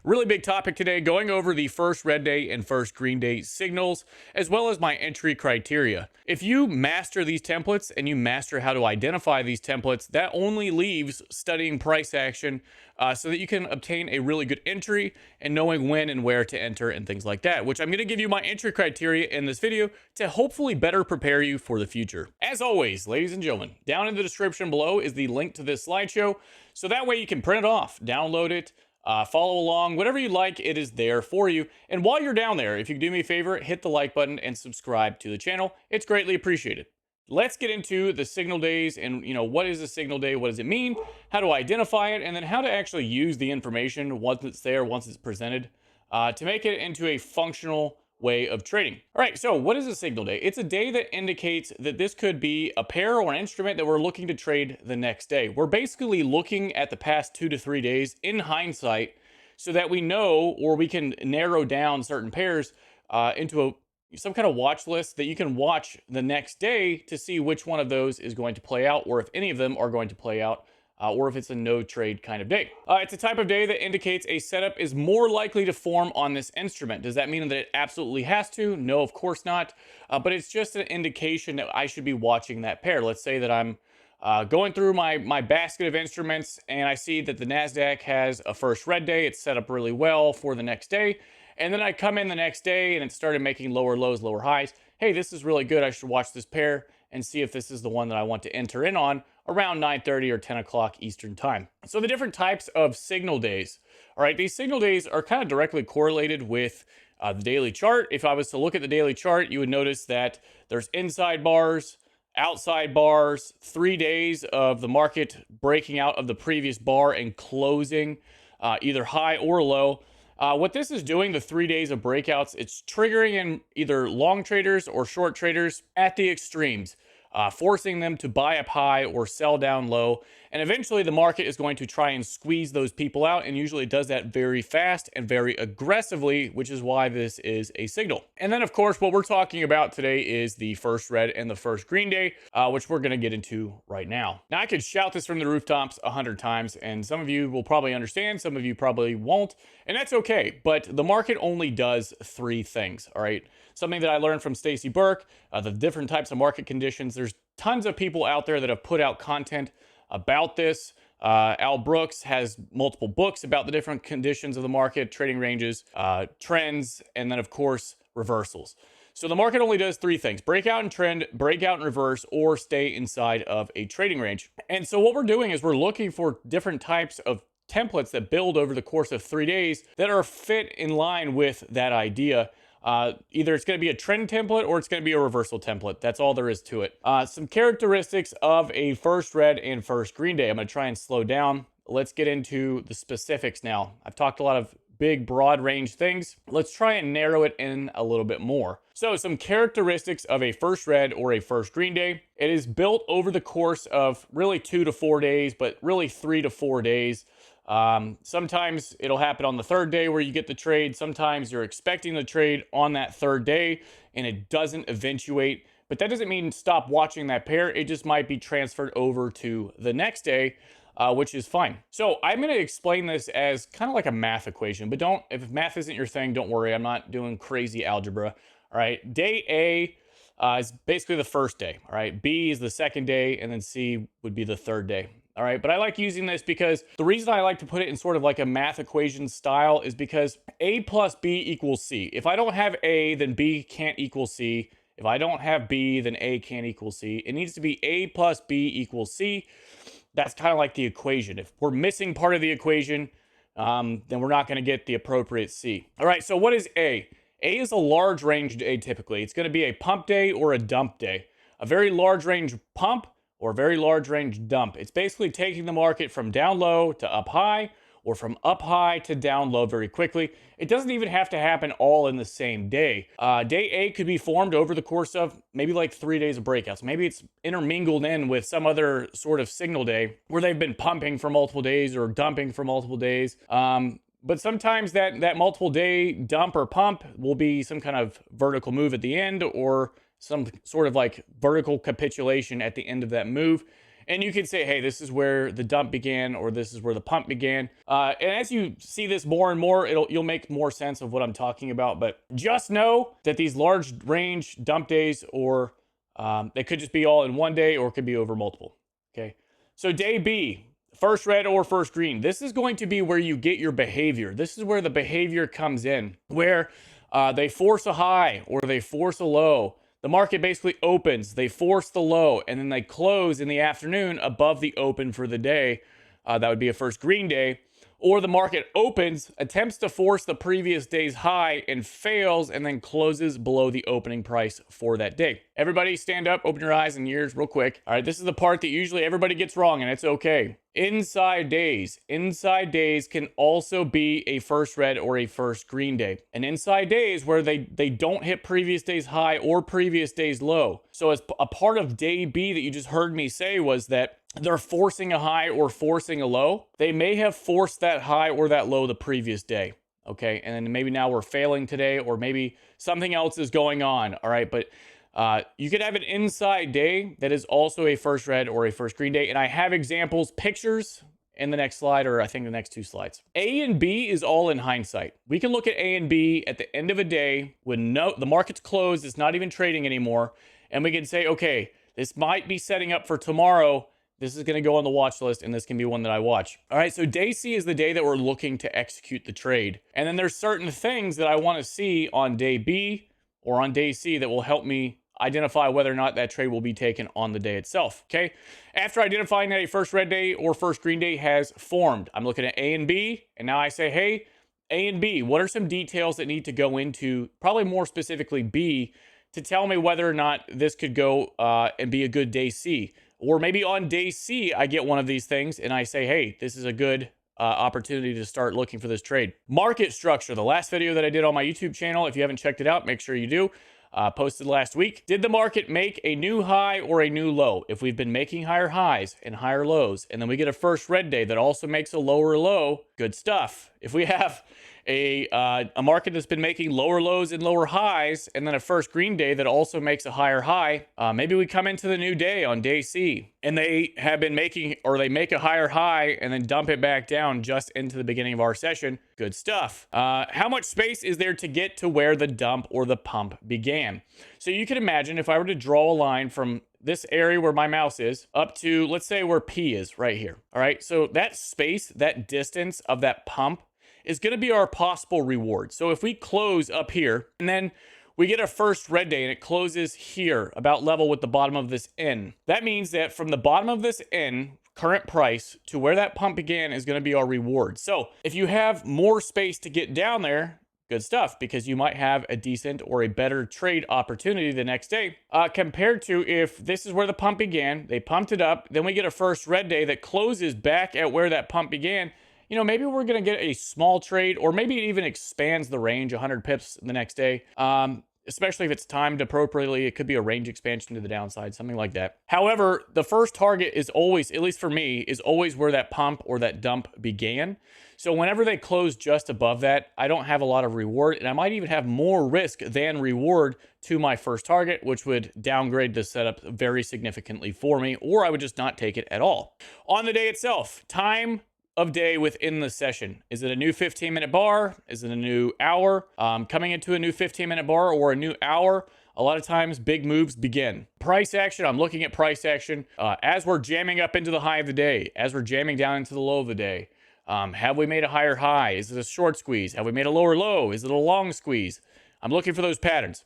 Really big topic today, going over the first red day and first green day signals, as well as my entry criteria. If you master these templates and you master how to identify these templates, that only leaves studying price action so that you can obtain a really good entry and knowing when and where to enter and things like that, which I'm going to give you my entry criteria in this video to hopefully better prepare you for the future. As always, ladies and gentlemen, down in the description below is the link to this slideshow, so that way you can print it off, download it, follow along, whatever you like, it is there for you. And while you're down there, if you do me a favor, hit the like button and subscribe to the channel. It's greatly appreciated. Let's get into the signal days and, what is a signal day? What does it mean? How to identify it? And then how to actually use the information once it's there, once it's presented, to make it into a functional way of trading. All right, so what is a signal day? It's a day that indicates that this could be a pair or an instrument that we're looking to trade the next day. We're basically looking at the past 2 to 3 days in hindsight so that we know, or we can narrow down certain pairs into some kind of watch list that you can watch the next day to see which one of those is going to play out, or if any of them are going to play out, or if it's a no trade kind of day. It's a type of day that indicates a setup is more likely to form on this instrument. Does that mean that it absolutely has to? No, of course not. But it's just an indication that I should be watching that pair. Let's say that I'm going through my basket of instruments and I see that the NASDAQ has a first red day. It's set up really well for the next day. And then I come in the next day and it started making lower lows, lower highs. Hey, this is really good. I should watch this pair and see if this is the one that I want to enter in on around 9:30 or 10 o'clock Eastern time. So the different types of signal days. All right, these signal days are kind of directly correlated with the daily chart. If I was to look at the daily chart, you would notice that there's inside bars, outside bars, 3 days of the market breaking out of the previous bar and closing either high or low. What this is doing, the 3 days of breakouts, it's triggering in either long traders or short traders at the extremes, forcing them to buy up high or sell down low. And eventually the market is going to try and squeeze those people out. And usually it does that very fast and very aggressively, which is why this is a signal. And then, of course, what we're talking about today is the first red and the first green day, which we're going to get into right now. Now, I could shout this from the rooftops 100 times, and some of you will probably understand, some of you probably won't, and that's okay. But the market only does 3 things, all right? Something that I learned from Stacey Burke, the different types of market conditions. There's tons of people out there that have put out content about this. Al Brooks has multiple books about the different conditions of the market, trading ranges, trends, and then, of course, reversals. So the market only does 3 things: breakout and trend, breakout and reverse, or stay inside of a trading range. And so what we're doing is we're looking for different types of templates that build over the course of 3 days that are fit in line with that idea. Either it's going to be a trend template or it's going to be a reversal template. That's all there is to it. Some characteristics of a first red and first green day. I'm going to try and slow down. Let's get into the specifics now. I've talked a lot of big, broad range things. Let's try and narrow it in a little bit more. So some characteristics of a first red or a first green day. It is built over the course of really 2 to 4 days, but really 3 to 4 days. Sometimes it'll happen on the 3rd day where you get the trade. Sometimes you're expecting the trade on that 3rd day and it doesn't eventuate, but that doesn't mean stop watching that pair. It just might be transferred over to the next day, which is fine. So I'm going to explain this as kind of like a math equation, but if math isn't your thing, don't worry. I'm not doing crazy algebra. All right. Day A is basically the first day. All right. B is the 2nd day, and then C would be the 3rd day. All right, but I like using this because the reason I like to put it in sort of like a math equation style is because A plus B equals C. If I don't have A, then B can't equal C. If I don't have B, then A can't equal C. It needs to be A plus B equals C. That's kind of like the equation. If we're missing part of the equation, then we're not going to get the appropriate C. All right, so what is A? A is a large range day typically. It's going to be a pump day or a dump day. A very large range pump or a very large range dump. It's basically taking the market from down low to up high, or from up high to down low very quickly. It doesn't even have to happen all in the same day. Day A could be formed over the course of maybe like 3 days of breakouts. Maybe it's intermingled in with some other sort of signal day where they've been pumping for multiple days or dumping for multiple days. But sometimes that multiple day dump or pump will be some kind of vertical move at the end, or some sort of like vertical capitulation at the end of that move. And you can say, hey, this is where the dump began, or this is where the pump began. And as you see this more and more, you'll make more sense of what I'm talking about. But just know that these large range dump days, or they could just be all in one day, or it could be over multiple. Okay. So day B, first red or first green. This is going to be where you get your behavior. This is where the behavior comes in, where they force a high or they force a low. The market basically opens, they force the low, and then they close in the afternoon above the open for the day. That would be a first green day. Or the market opens, attempts to force the previous day's high and fails, and then closes below the opening price for that day. Everybody stand up, open your eyes and ears real quick. All right, this is the part that usually everybody gets wrong, and it's okay. Inside days. Inside days can also be a first red or a first green day. And inside days where they don't hit previous day's high or previous day's low. So as a part of day B that you just heard me say was that they're forcing a high or forcing a low. They may have forced that high or that low the previous day. Okay. And then maybe now we're failing today, or maybe something else is going on. All right. But you could have an inside day that is also a first red or a first green day. And I have examples, pictures in the next slide, or I think the next two slides. A and B is all in hindsight. We can look at A and B at the end of a day when the market's closed, it's not even trading anymore. And we can say, okay, this might be setting up for tomorrow. This is going to go on the watch list, and this can be one that I watch. All right, so day C is the day that we're looking to execute the trade. And then there's certain things that I want to see on day B or on day C that will help me identify whether or not that trade will be taken on the day itself, okay? After identifying that a first red day or first green day has formed, I'm looking at A and B, and now I say, hey, A and B, what are some details that need to go into, probably more specifically B, to tell me whether or not this could go and be a good day C? Or maybe on day C, I get one of these things and I say, hey, this is a good opportunity to start looking for this trade. Market structure, the last video that I did on my YouTube channel, if you haven't checked it out, make sure you do. Posted last week. Did the market make a new high or a new low? If we've been making higher highs and higher lows, and then we get a first red day that also makes a lower low, good stuff. If we have a market that's been making lower lows and lower highs, and then a first green day that also makes a higher high, maybe we come into the new day on day C, and they have been making, or they make a higher high and then dump it back down just into the beginning of our session. Good stuff. How much space is there to get to where the dump or the pump began? So you can imagine if I were to draw a line from this area where my mouse is up to, let's say where P is right here. All right. So that space, that distance of that pump is going to be our possible reward. So if we close up here and then we get a first red day and it closes here about level with the bottom of this N, that means that from the bottom of this N, current price, to where that pump began is going to be our reward. So if you have more space to get down there, good stuff, because you might have a decent or a better trade opportunity the next day, compared to if this is where the pump began, they pumped it up, then we get a first red day that closes back at where that pump began. You know, maybe we're going to get a small trade, or maybe it even expands the range 100 pips the next day. Especially if it's timed appropriately, it could be a range expansion to the downside, something like that. However, the first target is always, at least for me, is always where that pump or that dump began. So whenever they close just above that, I don't have a lot of reward, and I might even have more risk than reward to my first target, which would downgrade the setup very significantly for me, or I would just not take it at all. On the day itself, time of day within the session. Is it a new 15-minute bar? Is it a new hour? Coming into a new 15-minute bar or a new hour, a lot of times big moves begin. Price action, I'm looking at price action as we're jamming up into the high of the day, as we're jamming down into the low of the day. Have we made a higher high? Is it a short squeeze? Have we made a lower low? Is it a long squeeze? I'm looking for those patterns.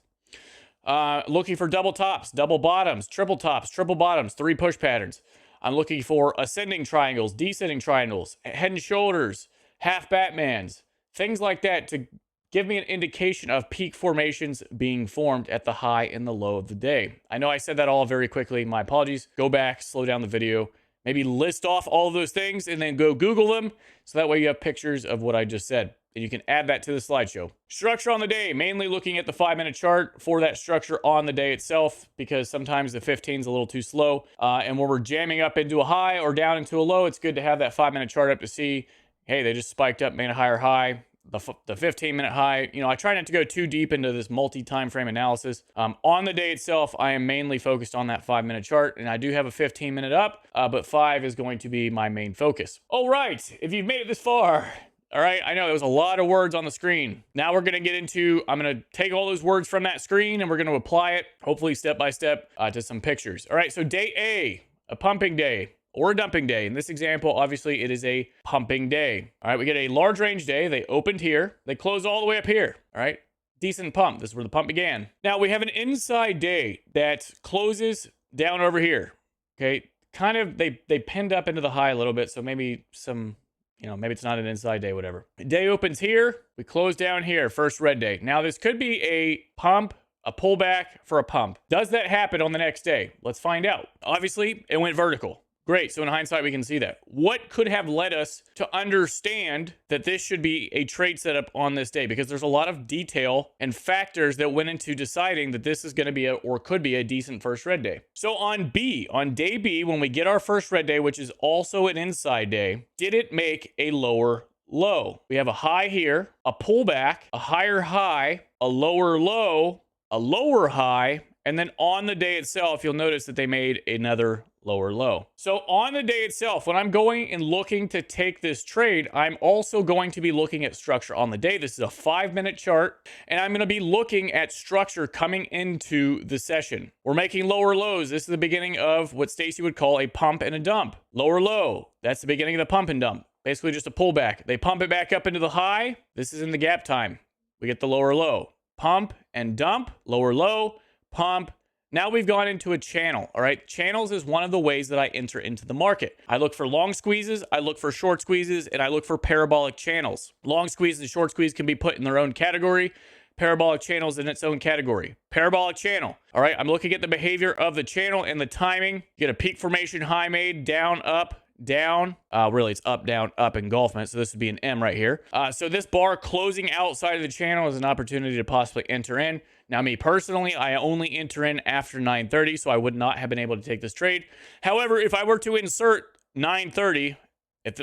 Looking for double tops, double bottoms, triple tops, triple bottoms, 3 push patterns. I'm looking for ascending triangles, descending triangles, head and shoulders, half Batmans, things like that to give me an indication of peak formations being formed at the high and the low of the day. I know I said that all very quickly. My apologies. Go back, slow down the video, maybe list off all of those things and then go Google them. So that way you have pictures of what I just said. And you can add that to the slideshow. Structure on the day, mainly looking at the 5-minute chart for that structure on the day itself, because sometimes the 15 is a little too slow. And when we're jamming up into a high or down into a low, it's good to have that 5-minute chart up to see, hey, they just spiked up, made a higher high. the 15-minute high. You know, I try not to go too deep into this multi-time frame analysis. On the day itself, I am mainly focused on that 5-minute chart, and I do have a 15-minute up, but 5 is going to be my main focus. All right, if you've made it this far, all right, I know there was a lot of words on the screen. Now we're going to get into, I'm going to take all those words from that screen and we're going to apply it, hopefully step by step, to some pictures. All right, so day a pumping day or a dumping day. In this example, obviously it is a pumping day. All right, we get a large range day. They opened here. They closed all the way up here. All right, decent pump. This is where the pump began. Now we have an inside day that closes down over here. Okay, kind of, they pinned up into the high a little bit, so maybe some... You know, maybe it's not an inside day, whatever. Day opens here. We close down here, first red day. Now, this could be a pump, a pullback for a pump. Does that happen on the next day? Let's find out. Obviously, it went vertical. Great. So in hindsight, we can see that. What could have led us to understand that this should be a trade setup on this day? Because there's a lot of detail and factors that went into deciding that this is going to be or could be a decent first red day. So on day B, when we get our first red day, which is also an inside day, did it make a lower low? We have a high here, a pullback, a higher high, a lower low, a lower high, and then on the day itself, you'll notice that they made another lower low. So on the day itself, when I'm going and looking to take this trade, I'm also going to be looking at structure on the day. This is a 5-minute chart, and I'm going to be looking at structure coming into the session. We're making lower lows. This is the beginning of what Stacey would call a pump and a dump. Lower low, that's the beginning of the pump and dump. Basically just a pullback. They pump it back up into the high. This is in the gap time. We get the lower low. Pump and dump, lower low, pump. Now we've gone into a channel, all right? Channels is one of the ways that I enter into the market. I look for long squeezes, I look for short squeezes, and I look for parabolic channels. Long squeeze and short squeeze can be put in their own category. Parabolic channels in its own category. Parabolic channel, all right? I'm looking at the behavior of the channel and the timing. Get a peak formation high made, down, up, down. Really, it's up, down, up engulfment. So this would be an M right here. So this bar closing outside of the channel is an opportunity to possibly enter in. Now, me personally, I only enter in after 9:30, so I would not have been able to take this trade. However, if I were to insert 9:30,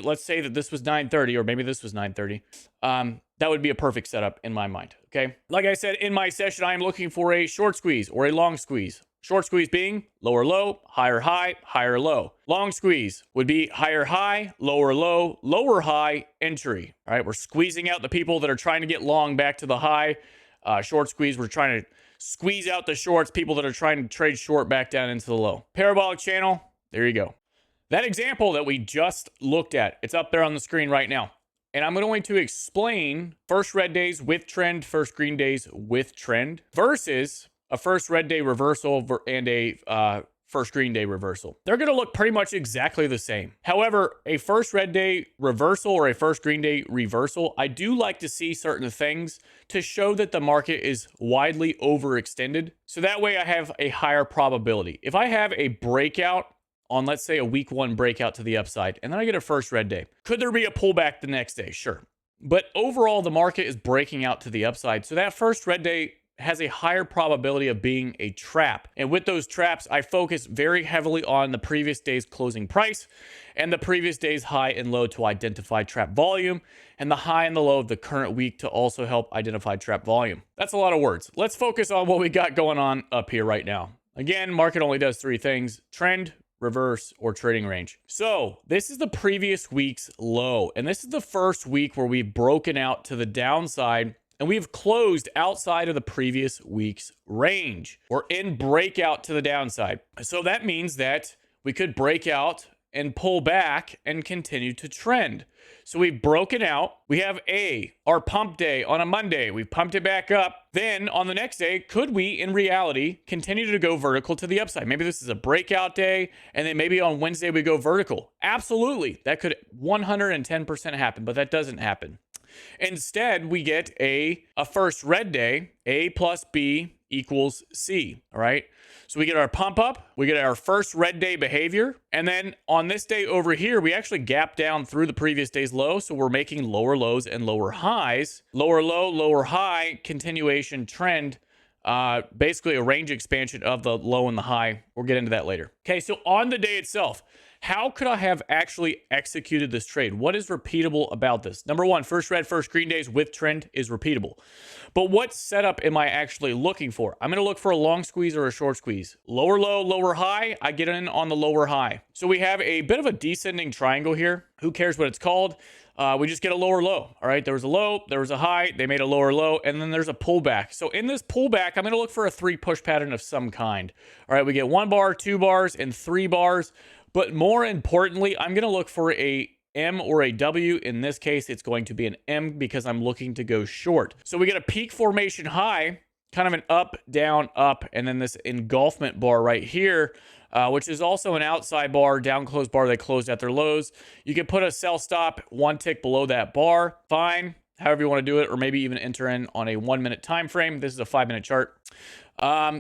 let's say that this was 9:30, or maybe this was 9:30, that would be a perfect setup in my mind, okay? Like I said, in my session, I am looking for a short squeeze or a long squeeze. Short squeeze being lower low, higher high, higher low. Long squeeze would be higher high, lower low, lower high, entry. All right, we're squeezing out the people that are trying to get long back to the high. Short squeeze, we're trying to squeeze out the shorts, people that are trying to trade short back down into the low. Parabolic channel, there you go. That example that we just looked at, it's up there on the screen right now. And I'm going to explain first red days with trend, first green days with trend versus a first red day reversal and a first green day reversal. They're going to look pretty much exactly the same. However, a first red day reversal or a first green day reversal, I do like to see certain things to show that the market is widely overextended. So that way I have a higher probability. If I have a breakout on, let's say, a week 1 breakout to the upside, and then I get a first red day, could there be a pullback the next day? Sure. But overall, the market is breaking out to the upside. So that first red day has a higher probability of being a trap. And with those traps, I focus very heavily on the previous day's closing price and the previous day's high and low to identify trap volume, and the high and the low of the current week to also help identify trap volume. That's a lot of words. Let's focus on what we got going on up here right now. Again, market only does 3 things: trend, reverse, or trading range. So this is the previous week's low, and this is the first week where we've broken out to the downside and we've closed outside of the previous week's range. We're in breakout to the downside. So that means that we could break out and pull back and continue to trend. So we've broken out. We have our pump day on a Monday. We've pumped it back up. Then on the next day, could we, in reality, continue to go vertical to the upside? Maybe this is a breakout day, and then maybe on Wednesday we go vertical. Absolutely. That could 110% happen, but that doesn't happen. Instead, we get a first red day, A plus B equals C, all right? So we get our pump up, we get our first red day behavior, and then on this day over here, we actually gap down through the previous day's low, so we're making lower lows and lower highs. Lower low, lower high, continuation trend, basically a range expansion of the low and the high. We'll get into that later. Okay, so on the day itself, How could I have actually executed this trade? What is repeatable about this? Number one, first red, first green days with trend is repeatable. But what setup am I actually looking for? I'm going to look for a long squeeze or a short squeeze. Lower low, lower high. I get in on the lower high. So we have a bit of a descending triangle here. Who cares what it's called? We just get a lower low. All right, there was a low, there was a high, they made a lower low, and then there's a pullback. So in this pullback, I'm going to look for a 3 push pattern of some kind. All right, we get 1 bar, 2 bars, and 3 bars. But more importantly, I'm going to look for a M or a W. In this case, it's going to be an M because I'm looking to go short. So we get a peak formation high, kind of an up, down, up, and then this engulfment bar right here, which is also an outside bar, down close bar. They closed at their lows. You can put a sell stop 1 tick below that bar. Fine. However you want to do it, or maybe even enter in on a 1 minute time frame. This is a 5-minute chart.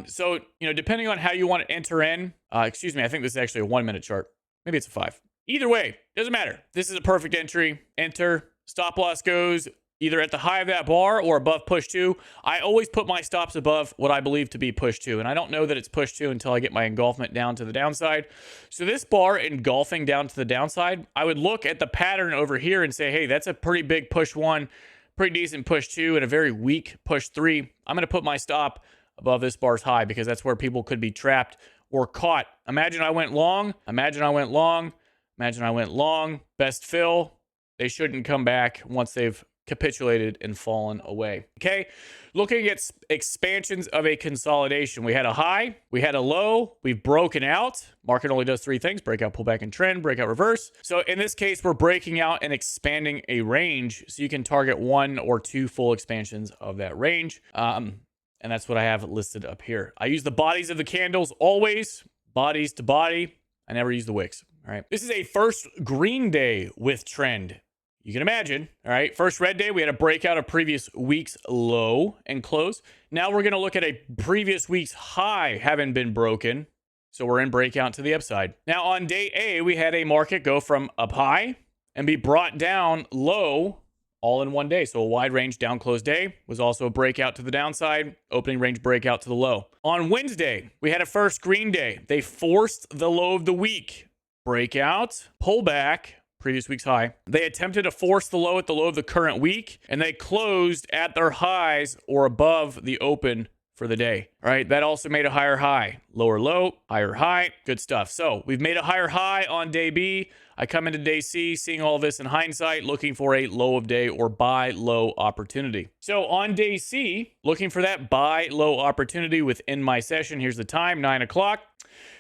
So, depending on how you want to enter in, I think this is actually a 1 minute chart. Maybe it's a 5. Either way, doesn't matter. This is a perfect entry. Enter. Stop loss goes either at the high of that bar or above push 2. I always put my stops above what I believe to be push 2, and I don't know that it's push 2 until I get my engulfment down to the downside. So this bar engulfing down to the downside, I would look at the pattern over here and say, hey, that's a pretty big push 1, pretty decent push 2, and a very weak push 3. I'm going to put my stop above this bar's high because that's where people could be trapped or caught. Imagine I went long. Imagine I went long. Imagine I went long. Best fill. They shouldn't come back once they've capitulated and fallen away. Okay, looking at expansions of a consolidation. We had a high, we had a low, we've broken out. Market only does 3 things: breakout, pullback, and trend, breakout, reverse. So in this case, we're breaking out and expanding a range, so you can target 1 or 2 full expansions of that range. And that's what I have listed up here. I use the bodies of the candles always, bodies to body. I never use the wicks. All right, this is a first green day with trend. You can imagine, all right, first red day, we had a breakout of previous week's low and close. Now we're going to look at a previous week's high having been broken. So we're in breakout to the upside. Now on day A, we had a market go from up high and be brought down low all in one day. So a wide range down close day was also a breakout to the downside, opening range breakout to the low. On Wednesday, we had a first green day. They forced the low of the week. Breakout, pullback, previous week's high. They attempted to force the low at the low of the current week, and they closed at their highs or above the open for the day. All right, that also made a higher high. Lower low, higher high, good stuff. So we've made a higher high on day B. I come into day C, seeing all this in hindsight, looking for a low of day or buy low opportunity. So on day C, looking for that buy low opportunity within my session. Here's the time, 9 o'clock.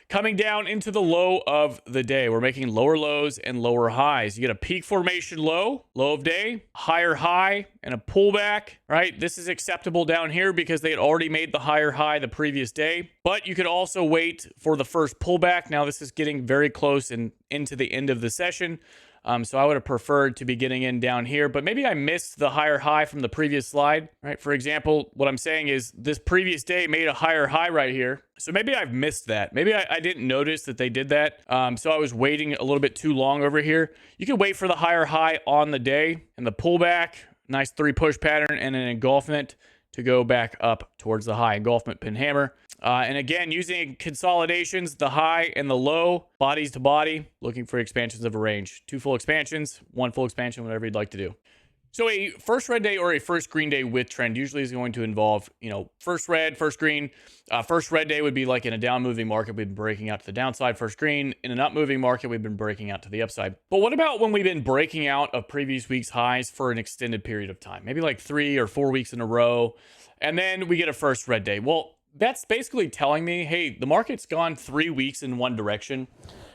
Coming down into the low of the day. We're making lower lows and lower highs. You get a peak formation low, low of day, higher high, and a pullback, right? This is acceptable down here because they had already made the higher high the previous day. But you could also wait for the first pullback. Now this is getting very close and into the end of the session. So I would have preferred to be getting in down here, but maybe I missed the higher high from the previous slide, right? For example, what I'm saying is this previous day made a higher high right here. So maybe I've missed that. Maybe I didn't notice that they did that. So I was waiting a little bit too long over here. You can wait for the higher high on the day and the pullback, nice 3 push pattern and an engulfment to go back up towards the high, engulfment pin hammer. And again, using consolidations, the high and the low, bodies to body, looking for expansions of a range. 2 full expansions, 1 full expansion, whatever you'd like to do. So a first red day or a first green day with trend usually is going to involve, first red, first green. First red day would be like in a down moving market, we've been breaking out to the downside. First green, in an up moving market, we've been breaking out to the upside. But what about when we've been breaking out of previous week's highs for an extended period of time? Maybe like 3 or 4 weeks in a row. And then we get a first red day. Well, that's basically telling me, hey, the market's gone 3 weeks in one direction.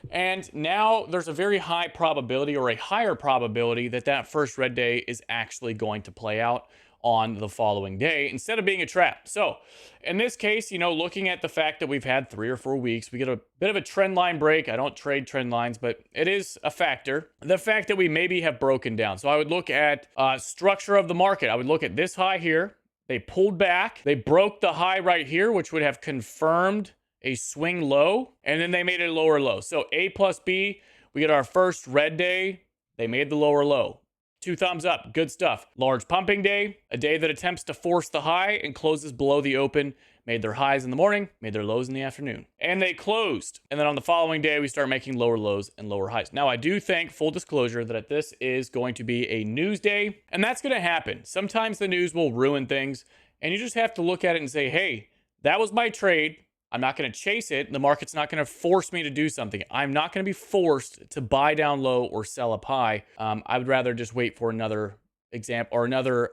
And now there's a very high probability or a higher probability that that first red day is actually going to play out on the following day instead of being a trap. So in this case, looking at the fact that we've had 3 or 4 weeks, we get a bit of a trend line break. I don't trade trend lines, but it is a factor. The fact that we maybe have broken down. So I would look at structure of the market. I would look at this high here. They pulled back. They broke the high right here, which would have confirmed a swing low, and then they made a lower low. So A plus B, we get our first red day. They made the lower low. 2 thumbs up. Good stuff. Large pumping day, a day that attempts to force the high and closes below the open. Made their highs in the morning, made their lows in the afternoon. And they closed. And then on the following day, we start making lower lows and lower highs. Now, I do think, full disclosure, that this is going to be a news day. And that's going to happen. Sometimes the news will ruin things. And you just have to look at it and say, hey, that was my trade. I'm not going to chase it. The market's not going to force me to do something. I'm not going to be forced to buy down low or sell up high. I would rather just wait for another example or another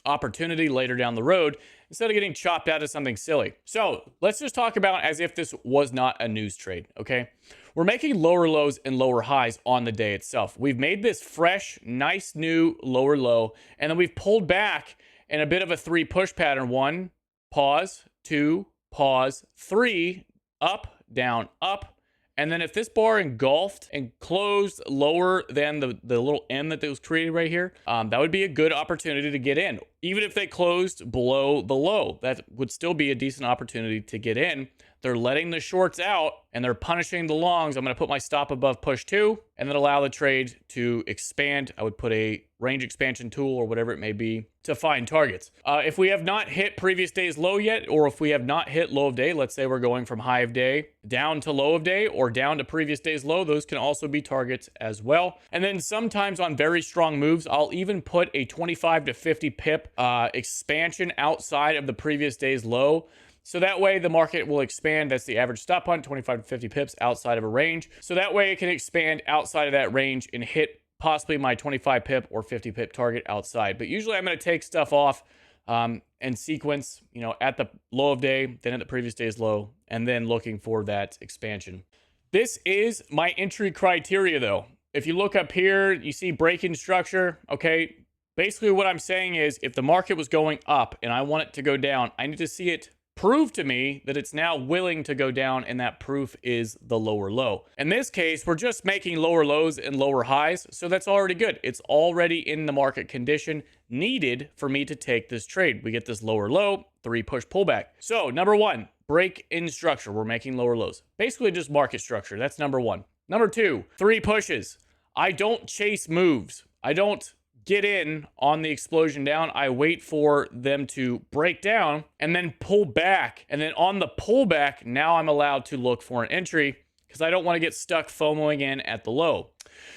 opportunity later down the road instead of getting chopped out of something silly. So let's just talk about as if this was not a news trade, okay? We're making lower lows and lower highs on the day itself. We've made this fresh, nice new lower low, and then we've pulled back in a bit of a 3 push pattern. 1, pause, 2, pause, 3, up, down, up. And then if this bar engulfed and closed lower than the little M that was created right here, that would be a good opportunity to get in. Even if they closed below the low, that would still be a decent opportunity to get in. They're letting the shorts out and they're punishing the longs. I'm going to put my stop above push 2 and then allow the trade to expand. I would put a range expansion tool or whatever it may be to find targets. If we have not hit previous day's low yet, or if we have not hit low of day, let's say we're going from high of day down to low of day or down to previous day's low, those can also be targets as well. And then sometimes on very strong moves, I'll even put a 25 to 50 pip expansion outside of the previous day's low. So that way the market will expand. That's the average stop hunt, 25 to 50 pips outside of a range. So that way it can expand outside of that range and hit possibly my 25 pip or 50 pip target outside. But usually I'm going to take stuff off and sequence, at the low of day, then at the previous day's low, and then looking for that expansion. This is my entry criteria though. If you look up here, you see break-in structure. Okay. Basically what I'm saying is if the market was going up and I want it to go down, I need to see it prove to me that it's now willing to go down, and that proof is the lower low. In this case, we're just making lower lows and lower highs, so that's already good. It's already in the market condition needed for me to take this trade. We get this lower low, 3 push pullback. So number 1, break in structure. We're making lower lows. Basically just market structure. That's number 1. Number 2, 3 pushes. I don't chase moves. I don't get in on the explosion down. I wait for them to break down and then pull back. And then on the pullback, now I'm allowed to look for an entry because I don't want to get stuck FOMOing in at the low.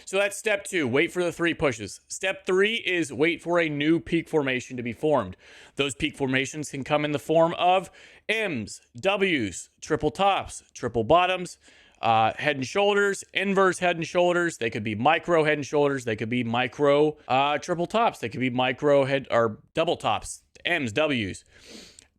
So that's step 2, wait for the 3 pushes. Step 3 is wait for a new peak formation to be formed. Those peak formations can come in the form of M's, W's, triple tops, triple bottoms, head and shoulders, inverse head and shoulders. They could be micro head and shoulders. They could be micro triple tops. They could be micro head or double tops, M's, W's.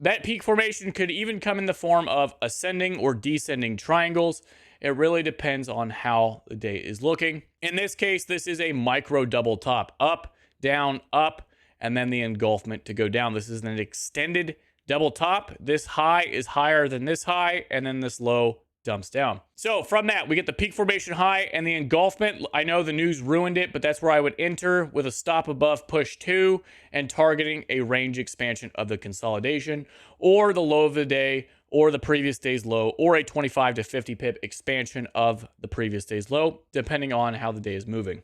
That peak formation could even come in the form of ascending or descending triangles. It really depends on how the day is looking. In this case, this is a micro double top, up, and then the engulfment to go down. This is an extended double top. This high is higher than this high, and then this low dumps down. So from that, we get the peak formation high and the engulfment. I know the news ruined it, but that's where I would enter with a stop above push 2 and targeting a range expansion of the consolidation or the low of the day or the previous day's low or a 25 to 50 pip expansion of the previous day's low, depending on how the day is moving.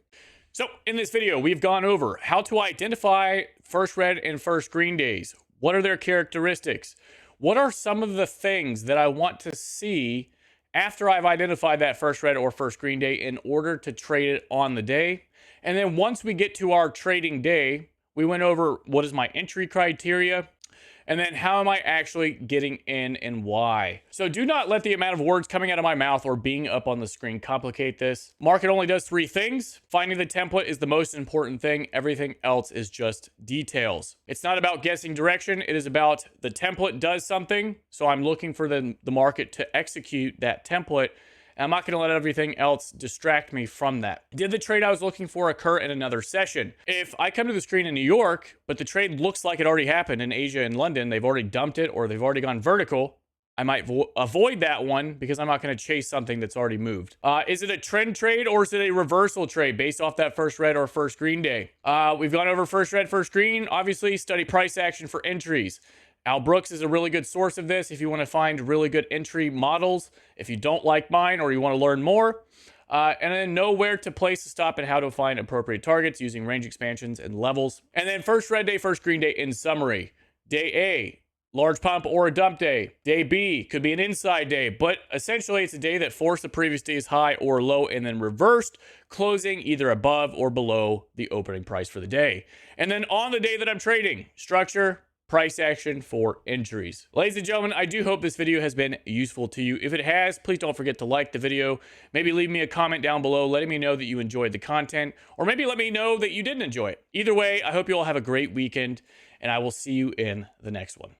So in this video, we've gone over how to identify first red and first green days. What are their characteristics? What are some of the things that I want to see after I've identified that first red or first green day in order to trade it on the day? And then once we get to our trading day, we went over what is my entry criteria, and then how am I actually getting in and why. So do not let the amount of words coming out of my mouth or being up on the screen complicate this. Market only does 3 things. Finding the template is the most important thing. Everything else is just details. It's not about guessing direction. It is about the template does something. So I'm looking for the market to execute that template. And I'm not going to let everything else distract me from that. Did the trade I was looking for occur in another session? If I come to the screen in New York, but the trade looks like it already happened in Asia and London, they've already dumped it or they've already gone vertical, I might avoid that one because I'm not going to chase something that's already moved. Is it a trend trade or is it a reversal trade based off that first red or first green day? We've gone over first red, first green. Obviously, study price action for entries. Al Brooks is a really good source of this if you want to find really good entry models. If you don't like mine or you want to learn more, And then know where to place the stop and how to find appropriate targets using range expansions and levels. And then first red day, first green day in summary. Day A, large pump or a dump day. Day B could be an inside day, but essentially it's a day that forced the previous day's high or low and then reversed, closing either above or below the opening price for the day. And then on the day that I'm trading, structure, price action for entries. Ladies and gentlemen, I do hope this video has been useful to you. If it has, please don't forget to like the video. Maybe leave me a comment down below letting me know that you enjoyed the content, or maybe let me know that you didn't enjoy it. Either way, I hope you all have a great weekend, and I will see you in the next one.